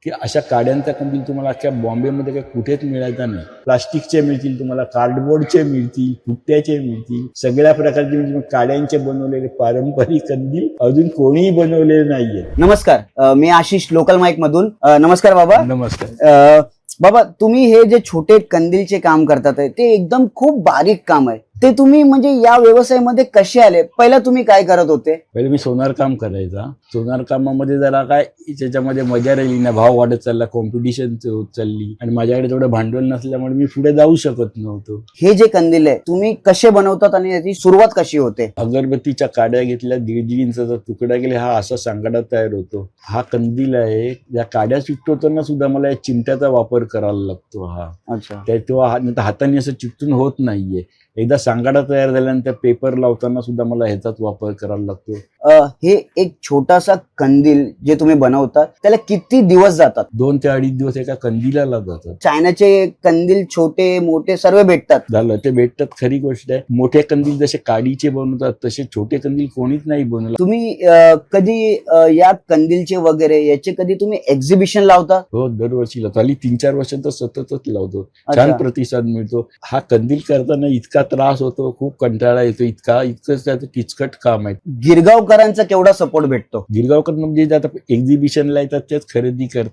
की अशा काड्यांचा कंदील तुम्हाला अख्ख्या बॉम्बेमध्ये काही कुठेच मिळायचा नाही. प्लास्टिकचे मिळतील तुम्हाला, कार्डबोर्डचे मिळतील, पुट्ट्याचे मिळतील, सगळ्या प्रकारचे म्हणजे काड्यांचे बनवलेले पारंपरिक कंदील अजून कोणीही बनवलेले नाहीये. नमस्कार, मी आशिष लोकल माईक मधून. नमस्कार बाबा. नमस्कार. बाबा, तुम्ही हे जे छोटे कंदीलचे काम करतात ते एकदम खूप बारीक काम आहे. ते तुम्ही म्हणजे या व्यवसायामध्ये कसे आले? पहिला तुम्ही काय करत होते? पहिले मी सोनार काम करायचा. सोनार कामामध्ये जरा काय त्याच्यामध्ये मजा राहिली ना, भाव वाढत चालला, कॉम्पिटिशन होत चालली आणि माझ्याकडे तेवढं भांडवल नसल्यामुळे मी पुढे जाऊ शकत नव्हतो. हे जे कंदील आहे तुम्ही कसे बनवतात आणि याची सुरुवात कशी होते? अगरबत्तीच्या काड्या घेतल्या, 1.5 इंचाचा तुकडा केला, हा असा सांगाडा तयार होतो. हा कंदील आहे. या काड्या चिकटवताना सुद्धा मला या चिमट्याचा वापर करायला लागतो. हा अच्छा. तेव्हा हाताने असं चिकटून होत नाहीये. एकदा सांगाडा तयार झाल्यानंतर पेपर लावताना सुद्धा मला ह्याचाच वापर करायला लागतो. हे एक छोटासा कंदील जे तुम्ही बनवतात त्याला किती दिवस जातात? 2 ते 2.5 दिवस एका कंदिलाला जातात. चायनाचे कंदील छोटे मोठे सर्व भेटतात. झालं ते भेटतात, खरी गोष्ट आहे. मोठे कंदील जसे काडीचे बनवतात तसे छोटे कंदील कोणीच नाही बनवलं. तुम्ही कधी या कंदीलचे वगैरे याचे कधी तुम्ही एक्झिबिशन लावता? हो, दरवर्षी लावतो. आली 3-4 वर्षांत सततच लावतो. अच्छा. छान प्रतिसाद मिळतो. हा कंदील करताना इतका त्रास होतो, खूप कंटाळा येतो, इतकंच त्याचं किचकट काम आहे. गिरगावकरांचा केवढा सपोर्ट भेटतो? गिरगावकर म्हणजे जे आता एक्झिबिशनला येतात तेच खरेदी करतात.